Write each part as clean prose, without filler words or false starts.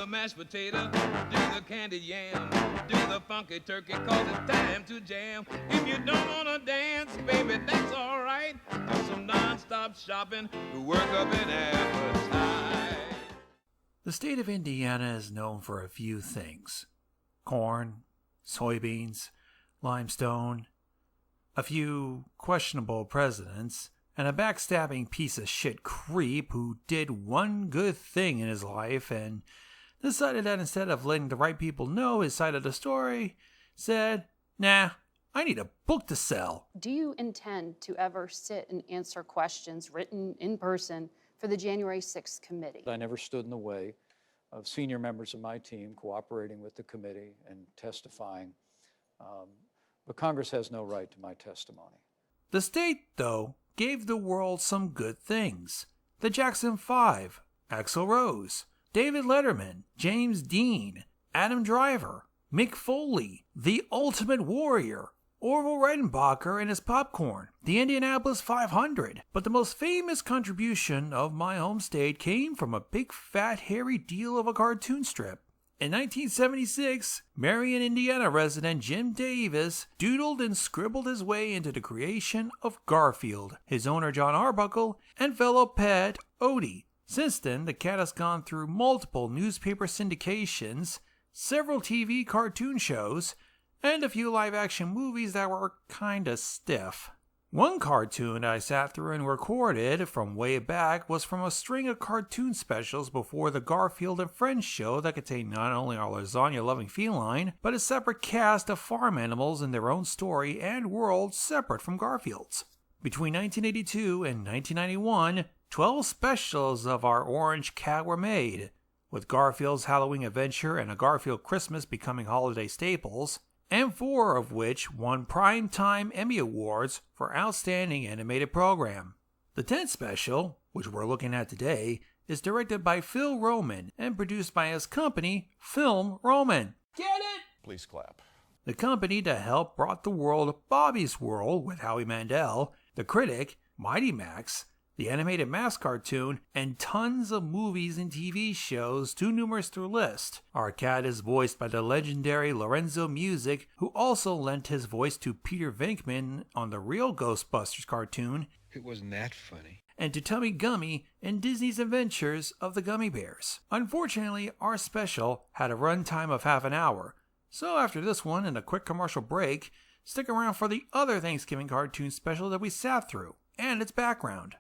the mashed potato, do the candied yam, do the funky turkey, cause it's time to jam. If you don't wanna dance, baby, that's alright. Do some non-stop shopping to work up an appetite. The state of Indiana is known for a few things: corn, soybeans, limestone, a few questionable presidents, and a backstabbing piece of shit creep who did one good thing in his life and decided that instead of letting the right people know his side of the story, said, nah, I need a book to sell. Do you intend to ever sit and answer questions written in person for the January 6th committee? I never stood in the way of senior members of my team cooperating with the committee and testifying, but Congress has no right to my testimony. The state, though, gave the world some good things. The Jackson 5, Axl Rose, David Letterman, James Dean, Adam Driver, Mick Foley, The Ultimate Warrior, Orville Redenbacher and his popcorn, the Indianapolis 500. But the most famous contribution of my home state came from a big fat hairy deal of a cartoon strip. In 1976, Marion, Indiana resident Jim Davis doodled and scribbled his way into the creation of Garfield, his owner John Arbuckle, and fellow pet Odie. Since then, the cat has gone through multiple newspaper syndications, several TV cartoon shows, and a few live-action movies that were kinda stiff. One cartoon I sat through and recorded from way back was from a string of cartoon specials before the Garfield and Friends show that contained not only our lasagna-loving feline, but a separate cast of farm animals in their own story and world separate from Garfield's. Between 1982 and 1991, 12 specials of our orange cat were made, with Garfield's Halloween Adventure and A Garfield Christmas becoming holiday staples, and 4 of which won Primetime Emmy Awards for Outstanding Animated Program. The 10th special, which we're looking at today, is directed by Phil Roman and produced by his company, Film Roman. Get it? Please clap. The company that helped brought the world Bobby's World with Howie Mandel, The Critic, Mighty Max, the animated Mask cartoon, and tons of movies and TV shows too numerous to list. Our cat is voiced by the legendary Lorenzo Music, who also lent his voice to Peter Venkman on the real Ghostbusters cartoon. It wasn't that funny. And to Tummy Gummy in Disney's Adventures of the Gummy Bears. Unfortunately, our special had a runtime of half an hour, so after this one and a quick commercial break, stick around for the other Thanksgiving cartoon special that we sat through, and its background.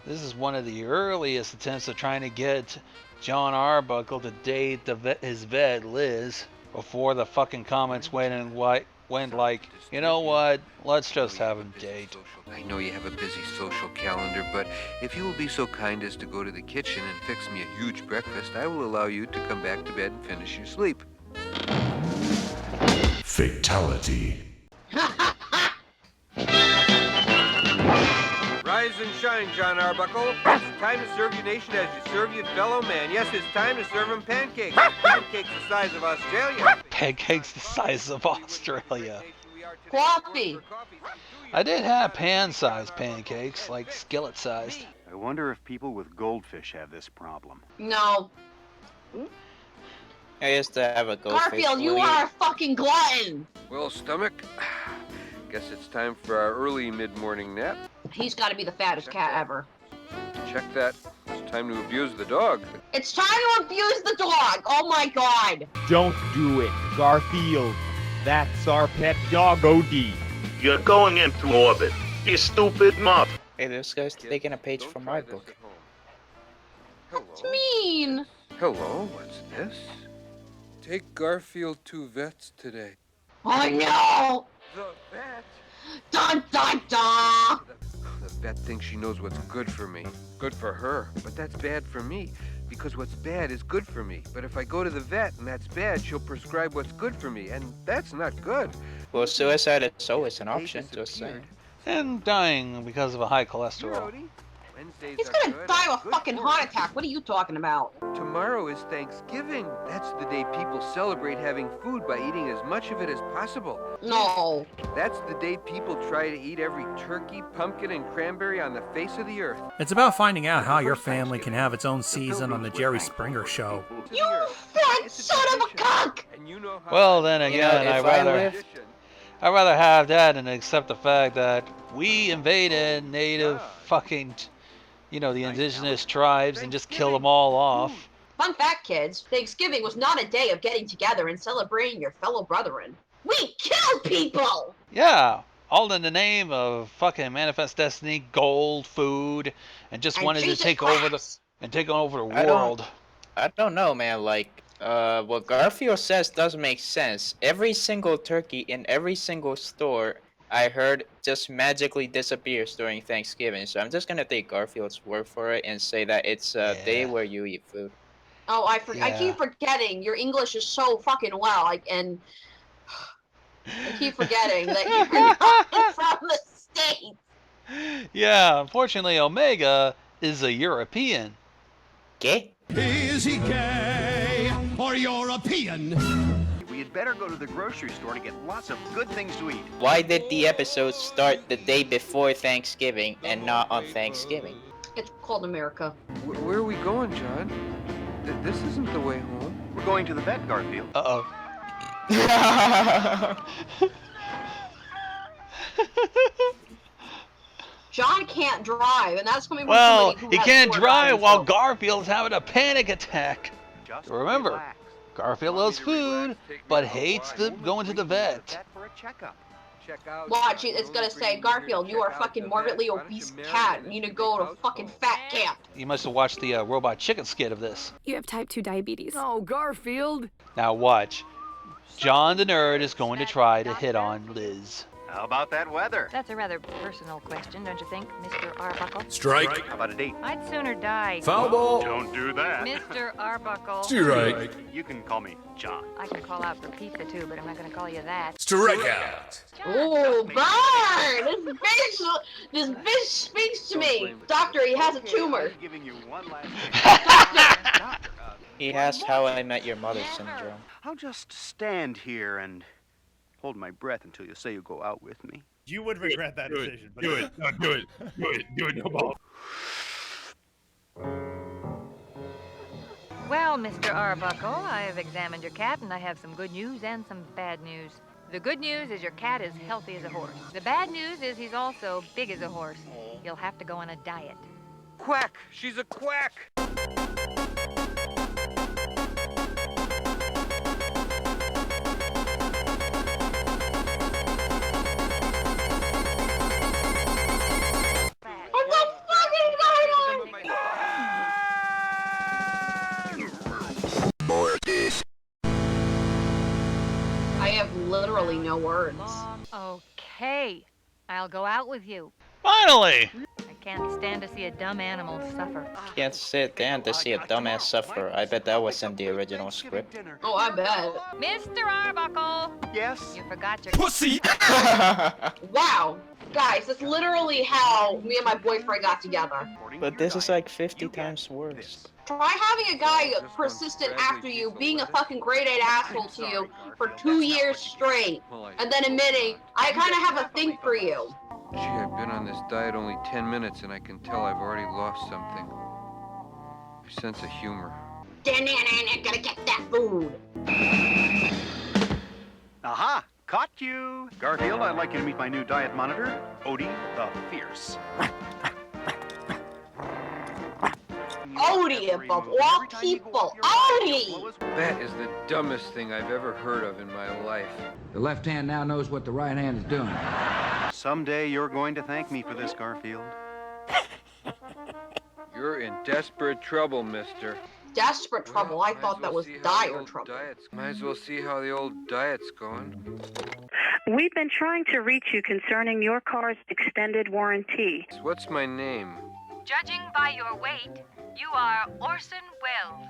This is one of the earliest attempts of trying to get John Arbuckle to date his vet, Liz, before the fucking comments went like, you know what, let's just have him date. I know you have a busy social calendar, but if you will be so kind as to go to the kitchen and fix me a huge breakfast, I will allow you to come back to bed and finish your sleep. Fatality. Rise and shine, John Arbuckle. It's time to serve your nation as you serve your fellow man. Yes, it's time to serve them pancakes. Pancakes the size of Australia. Pancakes the size of Australia. Coffee. I did have pan-sized pancakes, like skillet-sized. I wonder if people with goldfish have this problem. No. I used to have a goldfish. Garfield, you are a fucking glutton. Well, stomach, guess it's time for our early mid-morning nap. He's got to be the fattest cat ever. Check that. It's time to abuse the dog. It's time to abuse the dog. Oh my God. Don't do it, Garfield. That's our pet dog, OD. You're going into orbit, you stupid muff. Hey, this guy's taking a page from my book. That's mean. Hello, what's this? Take Garfield to vets today. Oh no! The vet? Dun dun dun! The vet thinks she knows what's good for me. Good for her, but that's bad for me. Because what's bad is good for me. But if I go to the vet and that's bad, she'll prescribe what's good for me, and that's not good. Well, suicide is always an option, just saying. And dying because of a high cholesterol. Wednesdays He's are gonna good. die of a Good fucking for heart him. attack. What are you talking about? Tomorrow is Thanksgiving. That's the day people celebrate having food by eating as much of it as possible. No. That's the day people try to eat every turkey, pumpkin, and cranberry on the face of the earth. It's about finding out how your family can have its own season on the Jerry Springer Show. You fat son of a cuck! And you know how Well, then You know, again, if I live, I'd rather have that and accept the fact that we invaded native fucking, you know, the indigenous tribes and just kill them all off. Fun fact, kids, Thanksgiving was not a day of getting together and celebrating your fellow brethren. We killed people! Yeah, all in the name of fucking Manifest Destiny, gold, food, and just And wanted to Jesus take over the Christ. world. I don't know, man. Like, what Garfield says does make sense. Every single turkey in every single store, I heard, just magically disappears during Thanksgiving. So I'm just gonna take Garfield's word for it and say that it's a day where you eat food. Oh, I keep forgetting. Your English is so fucking well. I keep forgetting that you're not from the States. Yeah, unfortunately, Omega is a European. Gay? Is he gay or European? We had better go to the grocery store to get lots of good things to eat. Why did the episode start the day before Thanksgiving and not on Thanksgiving? It's called America. Where are we going, John? This isn't the way home. We're going to the vet, Garfield. Uh-oh. John can't drive, and that's coming from Well, somebody who he has can't poor drive driving while skills. Garfield's having a panic attack. Just Remember, relax. Garfield loves food, but hates going to the vet. For a checkup. Check out. Watch, it's gonna say, Garfield, you are a fucking morbidly obese cat. You need to go to fucking fat camp. You must have watched the Robot Chicken skit of this. You have type 2 diabetes. Oh, Garfield. Now watch. John the Nerd is going to try to hit on Liz. How about that weather? That's a rather personal question, don't you think, Mr. Arbuckle? Strike. How about a date? I'd sooner die. Foul ball. Don't do that. Mr. Arbuckle. Strike. You can call me John. I can call out for pizza too, but I'm not going to call you that. Strike out. Oh, burn! This bitch speaks to me. Doctor, he has a tumor. I'm giving you one last He has How I Met Your Mother syndrome. I'll just stand here and hold my breath until you say you go out with me. You would regret that decision. But Do it. No, do it. Do it. Do it. No ball. Well, Mr. Arbuckle, I have examined your cat, and I have some good news and some bad news. The good news is your cat is healthy as a horse. The bad news is he's also big as a horse. You'll have to go on a diet. Quack! She's a quack! What the fuck is going on? I have literally no words. Okay, I'll go out with you. Finally! I can't stand to see a dumb animal suffer. Can't sit down to see a dumbass suffer. I bet that was in the original script. Oh, I bet. Mr. Arbuckle! Yes? You forgot your Pussy. Wow. Guys, that's literally how me and my boyfriend got together. But this is like 50 times worse. Try having a guy persistent after you, being a fucking grade 8 asshole to you for 2 years straight, and then admitting, I kind of have a thing for you. Gee, I've been on this diet only 10 minutes and I can tell I've already lost something. Your sense of humor. Gotta get that food. Aha! Caught you! Garfield, I'd like you to meet my new diet monitor, Odie the Fierce. Odie above all people. Odie! That is the dumbest thing I've ever heard of in my life. The left hand now knows what the right hand is doing. Someday you're going to thank me for this, Garfield. You're in desperate trouble, mister. Desperate trouble. I thought that was dire trouble. Might as well see how the old diet's going. We've been trying to reach you concerning your car's extended warranty. What's my name? Judging by your weight, you are Orson Welles.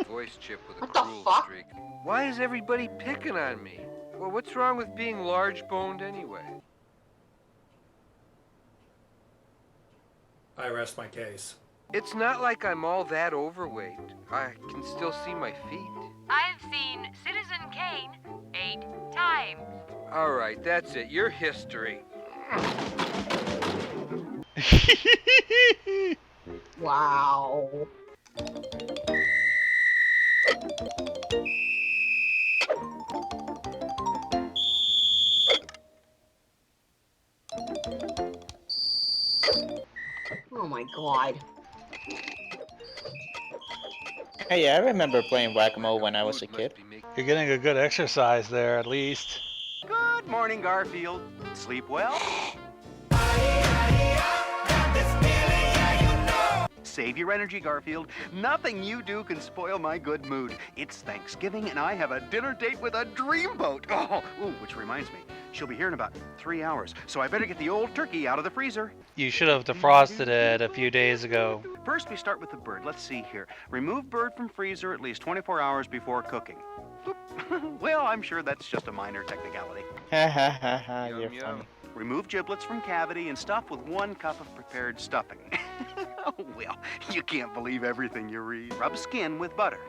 Voice chip with a What the cruel fuck? streak. Why is everybody picking on me? Well, what's wrong with being large-boned anyway? I rest my case. It's not like I'm all that overweight. I can still see my feet. I've seen Citizen Kane 8 times. All right, that's it. Your history. Wow. Oh my god. Hey, yeah, I remember playing whack-a-mole when I was a kid. You're getting a good exercise there, at least. Good morning, Garfield. Sleep well? Save your energy, Garfield. Nothing you do can spoil my good mood. It's Thanksgiving, and I have a dinner date with a dreamboat. Oh, ooh, which reminds me, she'll be here in about 3 hours, so I better get the old turkey out of the freezer. You should have defrosted it a few days ago. First, we start with the bird. Let's see here. Remove bird from freezer at least 24 hours before cooking. Well, I'm sure that's just a minor technicality. Ha ha ha ha, you're funny. Remove giblets from cavity and stuff with 1 cup of prepared stuffing. Oh, well, you can't believe everything you read. Rub skin with butter.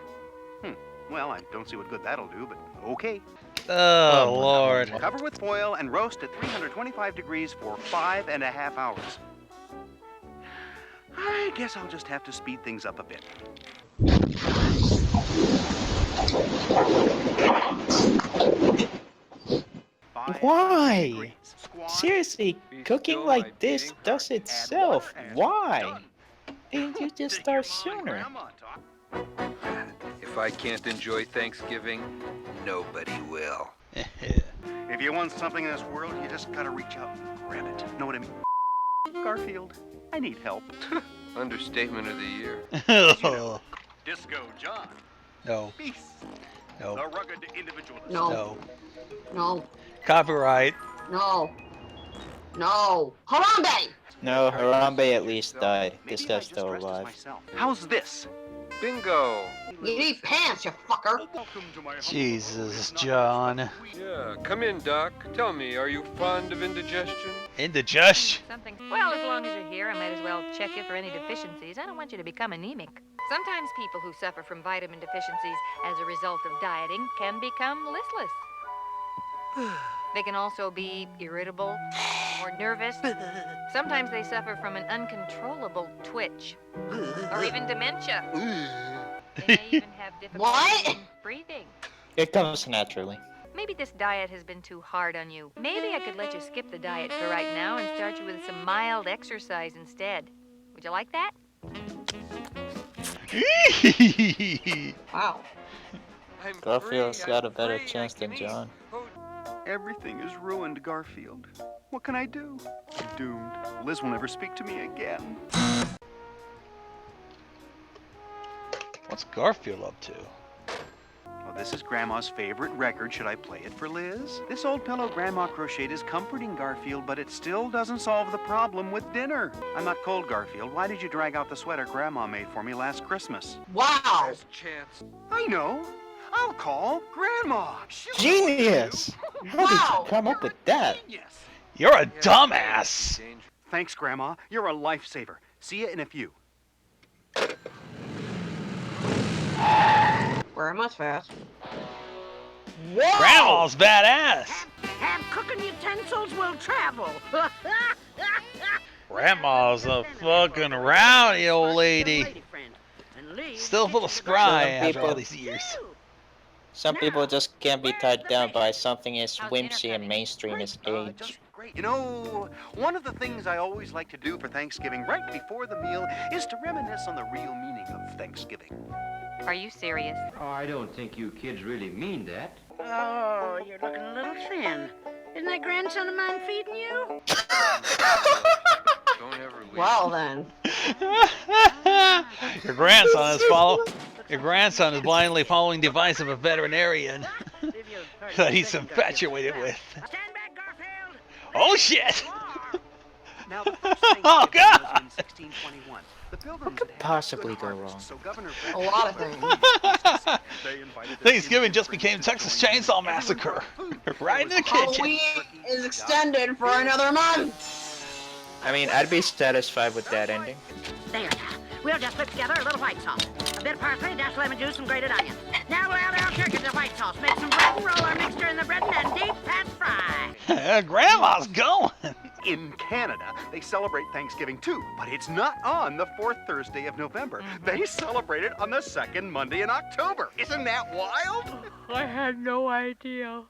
Well, I don't see what good that'll do, but okay. Oh, Lord. Cover with foil and roast at 325 degrees for 5.5 hours. I guess I'll just have to speed things up a bit. Why? Seriously, cooking like this does itself. Why? Didn't you just start sooner? If I can't enjoy Thanksgiving, nobody will. If you want something in this world, you just gotta reach out and grab it. Know what I mean? Garfield, I need help. Understatement of the year. Disco John. No. Peace. No. The rugged individualist. No. No. Copyright. No. No. Harambe! No, Harambe at least died. This guy's still alive. How's this? Bingo. You need pants, you fucker. Jesus, John. Yeah, come in, Doc. Tell me, are you fond of indigestion? Indigestion? Something. Well, as long as you're here, I might as well check you for any deficiencies. I don't want you to become anemic. Sometimes people who suffer from vitamin deficiencies as a result of dieting can become listless. They can also be irritable or nervous. Sometimes they suffer from an uncontrollable twitch or even dementia. They may even have difficulty in breathing. It comes naturally. Maybe this diet has been too hard on you. Maybe I could let you skip the diet for right now and start you with some mild exercise instead. Would you like that? Wow. Garfield's got a better chance than John. Everything is ruined, Garfield. What can I do? I'm doomed. Liz will never speak to me again. What's Garfield up to? Well, this is Grandma's favorite record. Should I play it for Liz? This old pillow Grandma crocheted is comforting, Garfield, but it still doesn't solve the problem with dinner. I'm not cold, Garfield. Why did you drag out the sweater Grandma made for me last Christmas? Wow. There's a chance. I know. I'll call Grandma. Genius! How did you come up with that? You're a dumbass! Thanks, Grandma. You're a lifesaver. See you in a few. Grandma's fast. Whoa! Grandma's badass! And cooking utensils will travel. Grandma's a fucking rowdy old lady. Still full of scry after all these years. Some people just can't be tied down by something as whimsy and mainstream as age. Great. You know, one of the things I always like to do for Thanksgiving right before the meal is to reminisce on the real meaning of Thanksgiving. Are you serious? Oh, I don't think you kids really mean that. Oh, you're looking a little thin. Isn't that grandson of mine feeding you? Don't ever leave. Well then. Your grandson is blindly following the advice of a veterinarian that he's infatuated with. Stand back, Garfield. Oh shit! Now, the first Thanksgiving Oh God! was in 1621. The Pilgrims What could had possibly good go harvest, wrong? so Governor A lot of things. They invited the Thanksgiving just became Texas Chainsaw Massacre. Right in the kitchen. Halloween is extended for another month. I mean, I'd be satisfied with that ending. There now. We'll just put together a little white sauce. A bit of parsley, dash lemon juice, and grated onion. Now we'll add our turkey to the white sauce. Make some bread and roll our mixture in the bread and deep pan fry. Grandma's going. In Canada, they celebrate Thanksgiving too, but it's not on the 4th Thursday of November. They celebrate it on the 2nd Monday in October. Isn't that wild? I had no idea.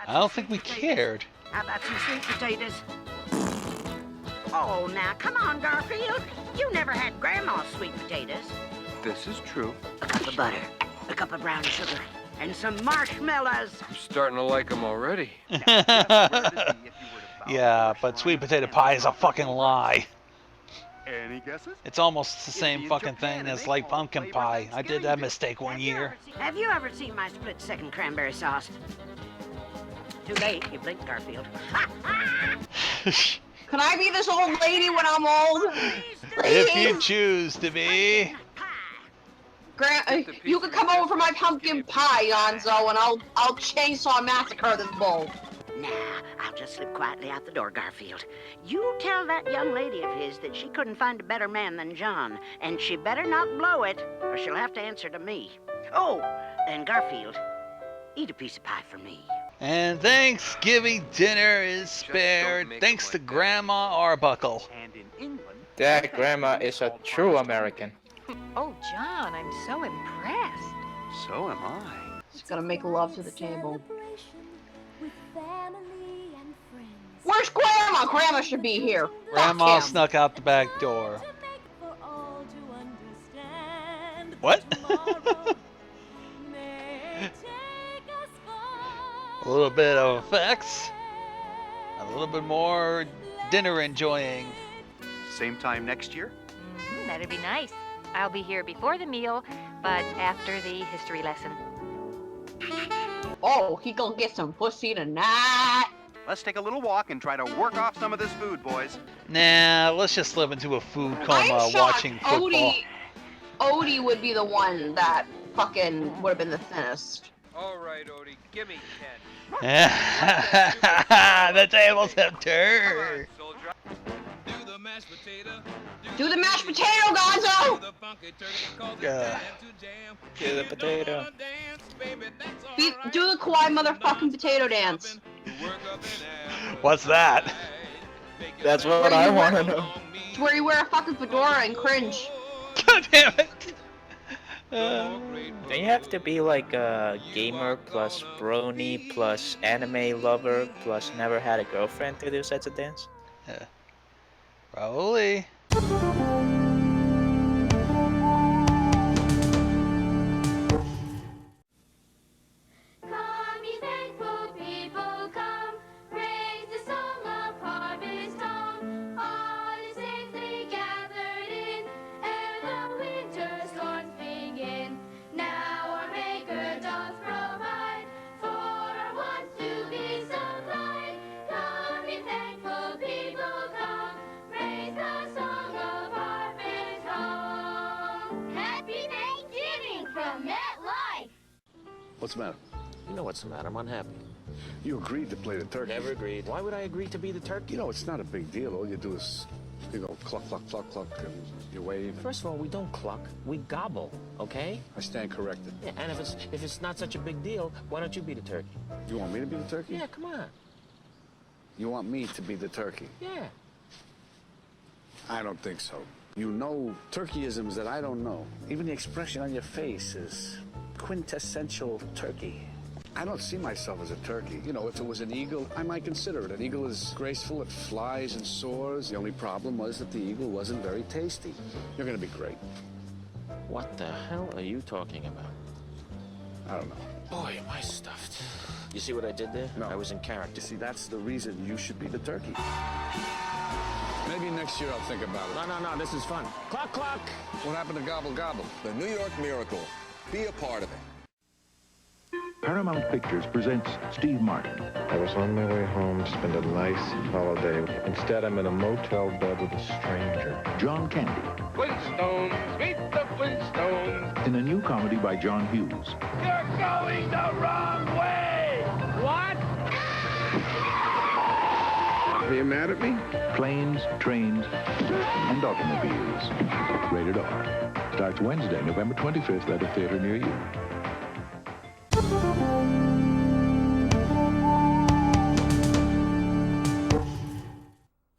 I don't think we cared. How about some sweet potatoes? Oh, now, come on, Garfield. You never had Grandma's sweet potatoes. This is true. A cup of butter, a cup of brown sugar, and some marshmallows. I'm starting to like them already. Yeah, but sweet potato pie is a fucking lie. Any guesses? It's almost the same fucking thing as like pumpkin pie. I did that mistake one year. Have you ever seen my split-second cranberry sauce? Too late, you blinked, Garfield. Can I be this old lady when I'm old? If you choose to be. You can come over for my pumpkin pie, Gonzo, and I'll chainsaw massacre this bowl. Nah, I'll just slip quietly out the door, Garfield. You tell that young lady of his that she couldn't find a better man than John, and she better not blow it, or she'll have to answer to me. Oh, and Garfield, eat a piece of pie for me. And Thanksgiving dinner is spared thanks to Grandma Arbuckle. And in England, That grandma is a true American. Oh, John, I'm so impressed. so am I. Just gonna make love to the table. Where's Grandma? Grandma should be here. Grandma snuck out the back door. What? A little bit of effects. A little bit more dinner enjoying. Same time next year? That'd be nice. I'll be here before the meal, but after the history lesson. Oh, he gonna get some pussy tonight. Let's take a little walk and try to work off some of this food, boys. Nah, let's just slip into a food coma I'm shocked watching football. Odie would be the one that fucking would have been the thinnest. All right, Odie, give me 10. The tables have turned. Do the mashed potato, Gonzo! Do the potato. Do the kawaii motherfucking potato dance. What's that? That's what I want to know. It's where you wear a fucking fedora and cringe. God damn it! Don't you have to be like a gamer plus brony plus anime lover plus never had a girlfriend to do such a dance? Yeah. Probably. What's the matter? You know what's the matter. I'm unhappy. You agreed to play the turkey. Never agreed. Why would I agree to be the turkey? You know, it's not a big deal. All you do is, cluck, cluck, cluck, cluck, and you wave. First of all, we don't cluck. We gobble, okay? I stand corrected. Yeah, and if it's not such a big deal, why don't you be the turkey? You want me to be the turkey? Yeah, come on. You want me to be the turkey? Yeah. I don't think so. You know turkeyisms that I don't know. Even the expression on your face is quintessential turkey. I don't see myself as a turkey. You know, if it was an eagle, I might consider it. An eagle is graceful, it flies and soars. The only problem was that the eagle wasn't very tasty. You're gonna be great. What the hell are you talking about? I don't know. Boy, am I stuffed. You see what I did there? No. I was in character. You see, that's the reason you should be the turkey. Maybe next year I'll think about it. No, this is fun. Clock, clock! What happened to Gobble Gobble? The New York Miracle. Be a part of it. Paramount Pictures presents Steve Martin. I was on my way home to spend a nice holiday. Instead, I'm in a motel bed with a stranger. John Candy. Flintstones, meet the Flintstones. In a new comedy by John Hughes. You're going the wrong way. What? Are you mad at me? Planes, Trains, and Automobiles. Rated R. Starts Wednesday, November 25th at a theater near you.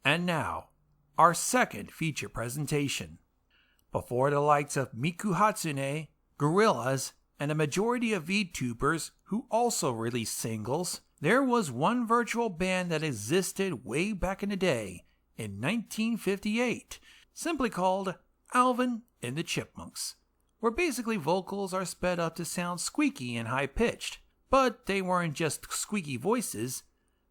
And now, our second feature presentation. Before the likes of Miku Hatsune, Gorillaz, and a majority of VTubers who also released singles, there was one virtual band that existed way back in the day, in 1958, simply called Alvin and the Chipmunks, where basically vocals are sped up to sound squeaky and high-pitched. But they weren't just squeaky voices.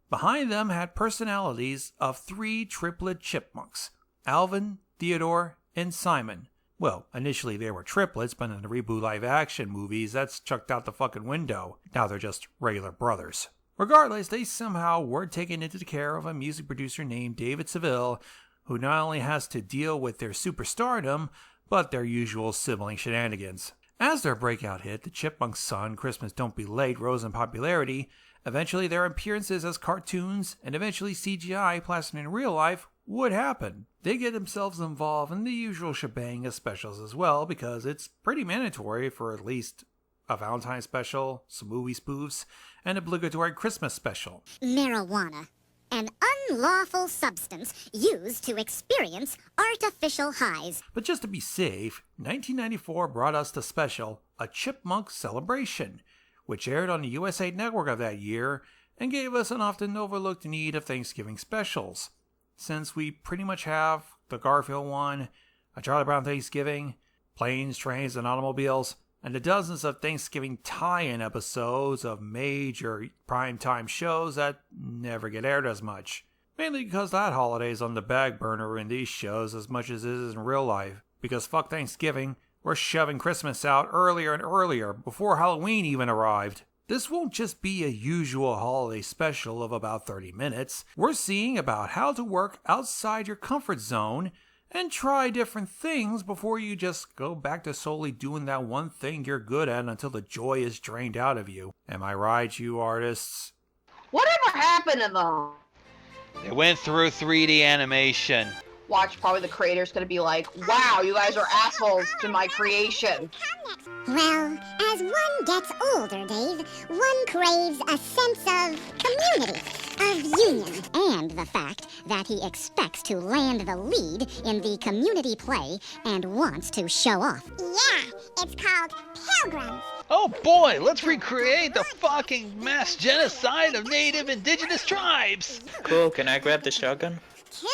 Behind them had personalities of 3 triplet chipmunks, Alvin, Theodore, and Simon. Well, initially they were triplets, but in the reboot live-action movies, that's chucked out the fucking window. Now they're just regular brothers. Regardless, they somehow were taken into the care of a music producer named David Seville, who not only has to deal with their superstardom, but their usual sibling shenanigans. As their breakout hit, The Chipmunks' Son, Christmas Don't Be Late, rose in popularity. Eventually their appearances as cartoons, and eventually CGI plastered in real life, would happen. They get themselves involved in the usual shebang of specials as well, because it's pretty mandatory for at least a Valentine's special, some movie spoofs, and obligatory Christmas special. Marijuana, an unlawful substance used to experience artificial highs. But just to be safe, 1994 brought us the special A Chipmunk Celebration, which aired on the USA Network of that year and gave us an often overlooked need of Thanksgiving specials. Since we pretty much have the Garfield one, A Charlie Brown Thanksgiving, Planes, Trains, and Automobiles, and the dozens of Thanksgiving tie-in episodes of major primetime shows that never get aired as much. Mainly because that holiday is on the back burner in these shows as much as it is in real life. Because fuck Thanksgiving, we're shoving Christmas out earlier and earlier, before Halloween even arrived. This won't just be a usual holiday special of about 30 minutes. We're seeing about how to work outside your comfort zone and try different things before you just go back to solely doing that one thing you're good at until the joy is drained out of you. Am I right, you artists? Whatever happened to them? They went through 3D animation. Watch, probably the creator's gonna be like, wow, you guys are assholes to my creation. Well, as one gets older, Dave, one craves a sense of community, of union, and the fact that he expects to land the lead in the community play and wants to show off. Yeah, it's called Pilgrims. Oh boy, let's recreate the fucking mass genocide of native indigenous tribes! Cool, can I grab the shotgun? Too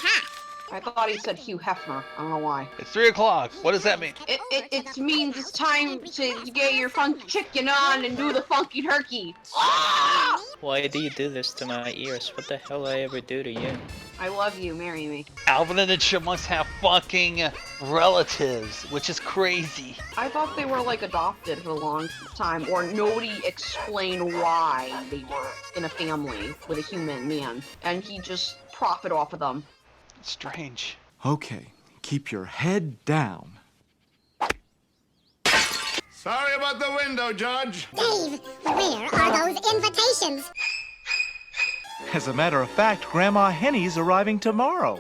tough. I thought he said Hugh Hefner. I don't know why. It's 3 o'clock. What does that mean? It means it's time to get your funky chicken on and do the funky turkey. Ah! Why do you do this to my ears? What the hell I ever do to you? I love you. Marry me. Alvin and the Chipmunks have fucking relatives, which is crazy. I thought they were like adopted for a long time, or nobody explained why they were in a family with a human man, and he just profit off of them. Strange. Okay, keep your head down. Sorry about the window, Judge. Dave, where are those invitations? As a matter of fact, Grandma Henny's arriving tomorrow.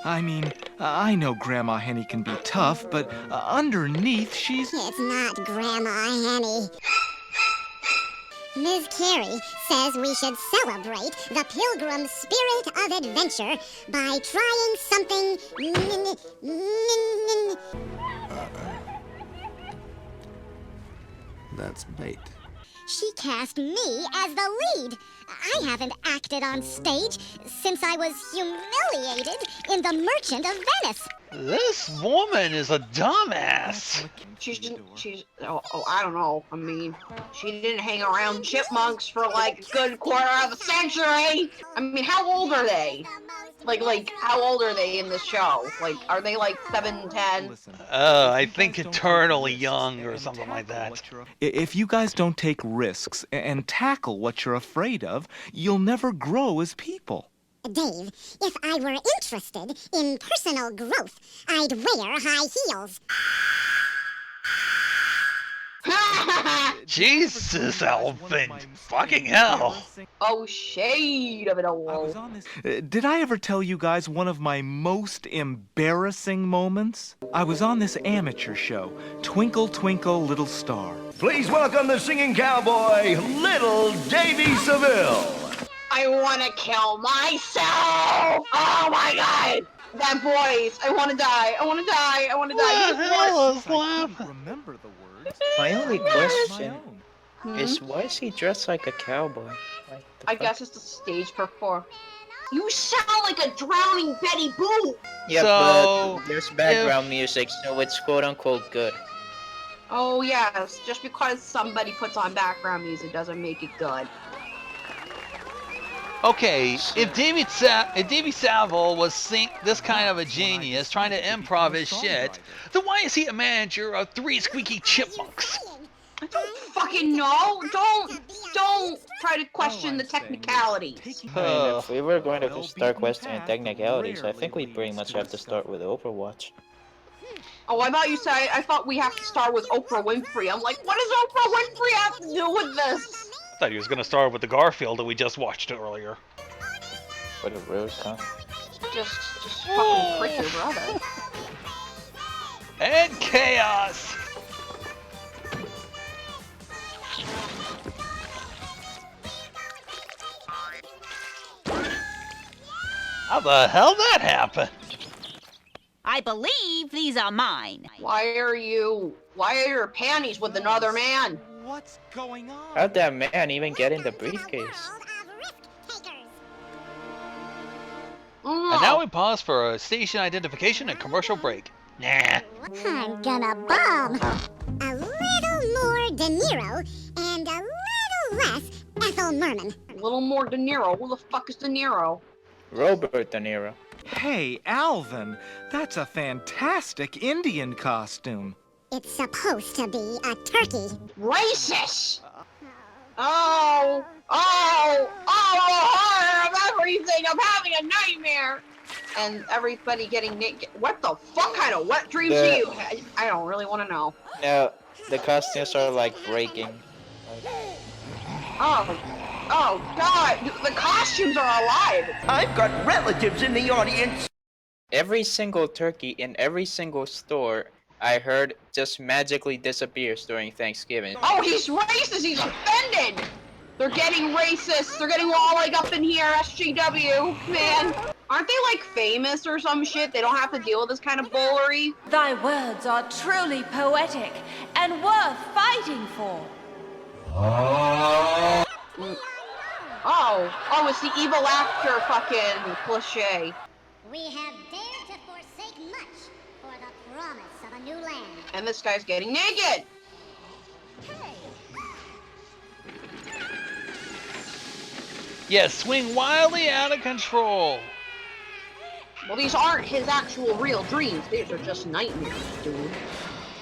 I mean, I know Grandma Henny can be tough, but underneath she's... It's not Grandma Henny. Ms. Carey says we should celebrate the pilgrim spirit of adventure by trying something... That's bait. She cast me as the lead. I haven't acted on stage since I was humiliated in The Merchant of Venice. This woman is a dumbass. I don't know. I mean, she didn't hang around chipmunks for like a good quarter of a century. I mean, how old are they? Like, how old are they in this show? Like, are they like 7, 10? I think eternally young or something like that. If you guys don't take risks and tackle what you're afraid of, you'll never grow as people. Dave, if I were interested in personal growth, I'd wear high heels. Jesus, Alvin. Fucking hell. Oh, shade of it all. Did I ever tell you guys one of my most embarrassing moments? I was on this amateur show, Twinkle Twinkle Little Star. Please welcome the singing cowboy, Little Davy Seville. I want to kill myself. Oh my god. That voice. I want to die. I want to die. I want to die. What the hell is laughing? Remember the words. My only question is, why is he dressed like a cowboy? Like I guess it's a stage performance. You sound like a drowning Betty Boop. Yeah, So, but there's background music, so it's quote-unquote good. Oh yes, just because somebody puts on background music doesn't make it good. Okay, if Davy Savile was this kind of a genius trying to improv his shit, then why is he a manager of 3 squeaky chipmunks? I don't fucking know. Don't try to question the technicalities. If we were going to start questioning technicalities, I think we pretty much have to start with Overwatch. Oh, I thought you said, I thought we have to start with Oprah Winfrey. I'm like, what does Oprah Winfrey have to do with this? I thought he was going to start with the Garfield that we just watched earlier. What a rude cunt. Just fucking prick your brother. And chaos! How the hell that happened? I believe these are mine. Why are your panties with another man? What's going on? How'd that man even get in the briefcase? And now we pause for a station identification and commercial break. Nah. I'm gonna bomb. A little more De Niro and a little less Ethel Merman. A little more De Niro. Who the fuck is De Niro? Robert De Niro. Hey, Alvin, that's a fantastic Indian costume. It's supposed to be a turkey. Racist! Oh, the horror of everything! I'm having a nightmare! And everybody getting naked. What the fuck kind of wet dreams do you have? I don't really want to know. No, the costumes are like breaking. Oh god, the costumes are alive! I've got relatives in the audience. Every single turkey in every single store, I heard, just magically disappears during Thanksgiving. Oh, he's racist! He's offended! They're getting racist! They're getting all like up in here, SJW, man! Aren't they like famous or some shit? They don't have to deal with this kind of bullery? Thy words are truly poetic and worth fighting for. Oh, it's the evil actor fucking cliche. We have dared to forsake much for the promise of a new land. And this guy's getting naked! Yes, swing wildly out of control. Well, these aren't his actual real dreams. These are just nightmares, dude.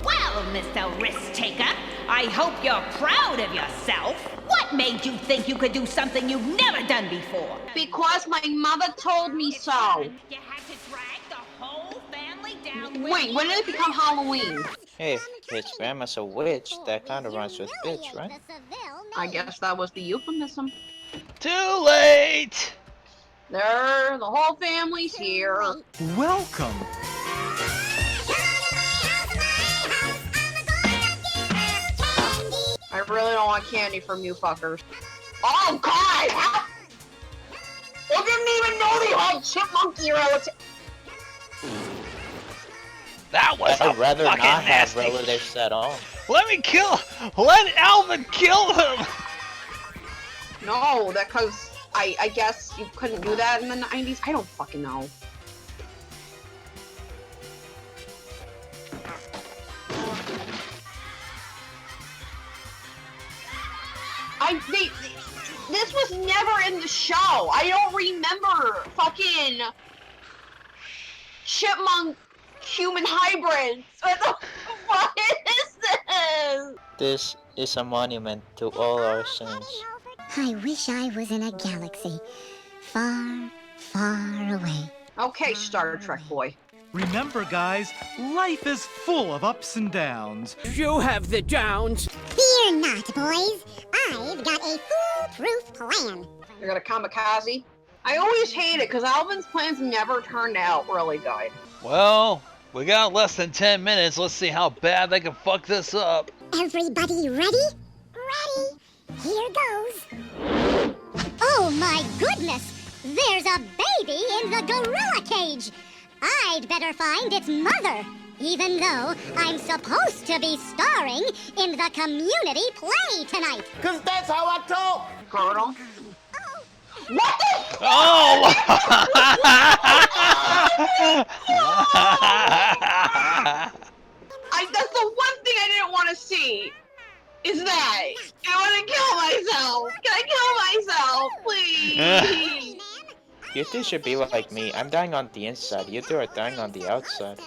Well, Mr. Risk-Taker, I hope you're proud of yourself. What made you think you could do something you've never done before? Because my mother told me so. You had to drag the whole family down with Wait, when did it become Halloween? Hey, his grandma's a witch. That kind of rhymes with bitch, right? I guess that was the euphemism. Too late! There, the whole family's here. Welcome. I really don't want candy from you fuckers. Oh god! I didn't even know they had chipmunk relatives. That was I'd rather not fucking have nasty. relatives at all. Let Alvin kill him! No, that cause I guess you couldn't do that in the 90s. I don't fucking know. This was never in the show. I don't remember fucking chipmunk human hybrids. What the fuck is this? This is a monument to all our sins. I wish I was in a galaxy far, far away. Okay, Star Trek boy. Remember, guys, life is full of ups and downs. You have the downs. Fear not, boys. I've got a foolproof plan. You're gonna kamikaze? I always hate it because Alvin's plans never turned out really good. Well, we got less than 10 minutes. Let's see how bad they can fuck this up. Everybody ready? Ready. Here goes. Oh my goodness! There's a baby in the gorilla cage. I'd better find its mother, even though I'm supposed to be starring in the community play tonight. 'Cause that's how I talk. Colonel. What the? Oh! That's the one thing I didn't want to see. Is that I want to kill myself? Can I kill myself, please? You two should be like me. I'm dying on the inside. You two are dying on the outside.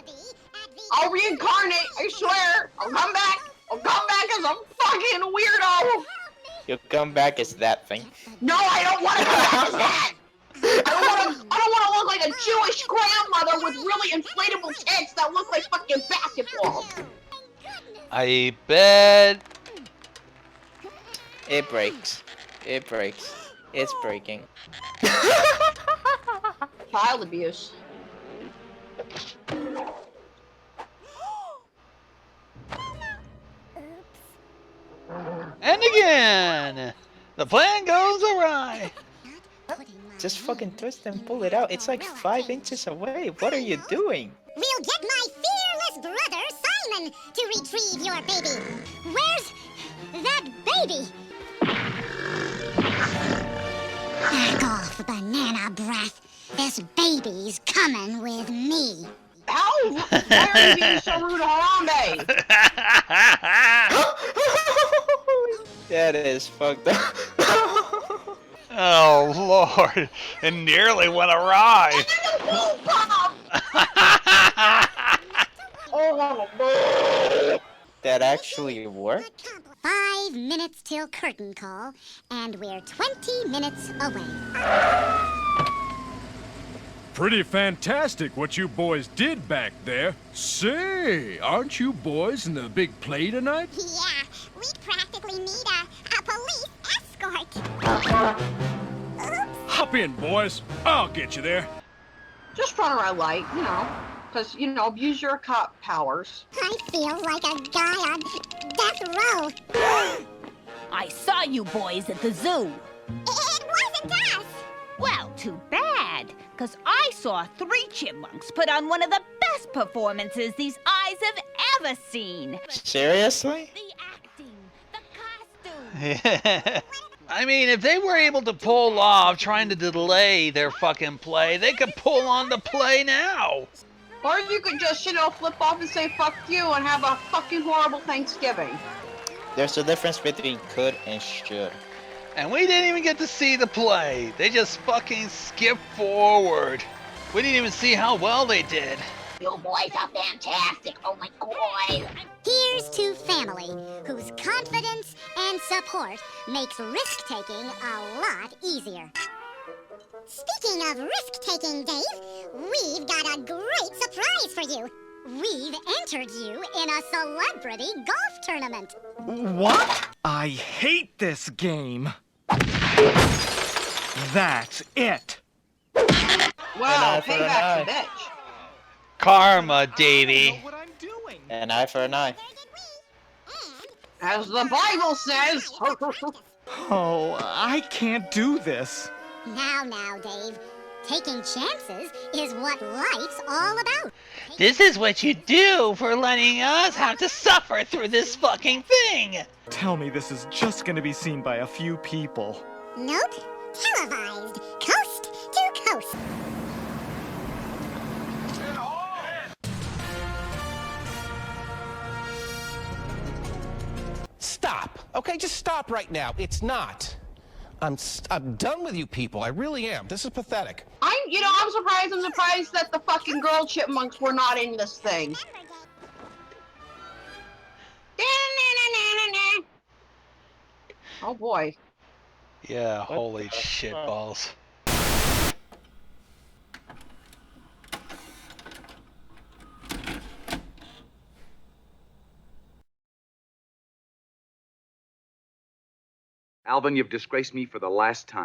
I'll reincarnate. I swear. I'll come back. I'll come back as a fucking weirdo. You'll come back as that thing. No, I don't want to come back as that. I don't want to look like a Jewish grandmother with really inflatable tits that look like fucking basketballs. I bet. It breaks. It breaks. It's breaking. Child abuse. And again! The plan goes awry. Just fucking twist and pull it out. It's like 5 inches away. What are you doing? We'll get my fearless brother, Simon, to retrieve your baby. Where's that baby? Back off, banana breath. This baby's coming with me. How? Why are you being so rude to Harambe? That is fucked up. Oh, Lord. It nearly went awry. That actually worked? 5 minutes till curtain call, and we're 20 minutes away. Pretty fantastic what you boys did back there. Say, aren't you boys in the big play tonight? Yeah, we practically need a police escort. Hop in, boys. I'll get you there. Just run around light, you know. Because, you know, abuse your cop powers. I feel like a guy on death row. I saw you boys at the zoo. It wasn't us. Well, too bad, because I saw 3 chipmunks put on one of the best performances these eyes have ever seen. Seriously? I mean, if they were able to pull off trying to delay their fucking play, they could pull on the play now. Or you could just, you know, flip off and say fuck you and have a fucking horrible Thanksgiving. There's a difference between could and should. And we didn't even get to see the play. They just fucking skipped forward. We didn't even see how well they did. You boys are fantastic. Oh my god. Here's to family, whose confidence and support makes risk-taking a lot easier. Speaking of risk-taking, Dave, we've got a great surprise for you. We've entered you in a celebrity golf tournament. What? I hate this game. That's it. Wow, payback's a bitch. Karma, Davey. An eye for an eye. As the Bible says. Oh, I can't do this. Now, Dave. Taking chances is what life's all about. This is what you do for letting us have to suffer through this fucking thing. Tell me this is just gonna be seen by a few people. Nope. Televised. Coast to coast. Stop. Okay, just stop right now. It's not. I'm done with you people. I really am. This is pathetic. I'm surprised that the fucking girl chipmunks were not in this thing. Oh boy. Yeah, holy shitballs. Alvin, you've disgraced me for the last time.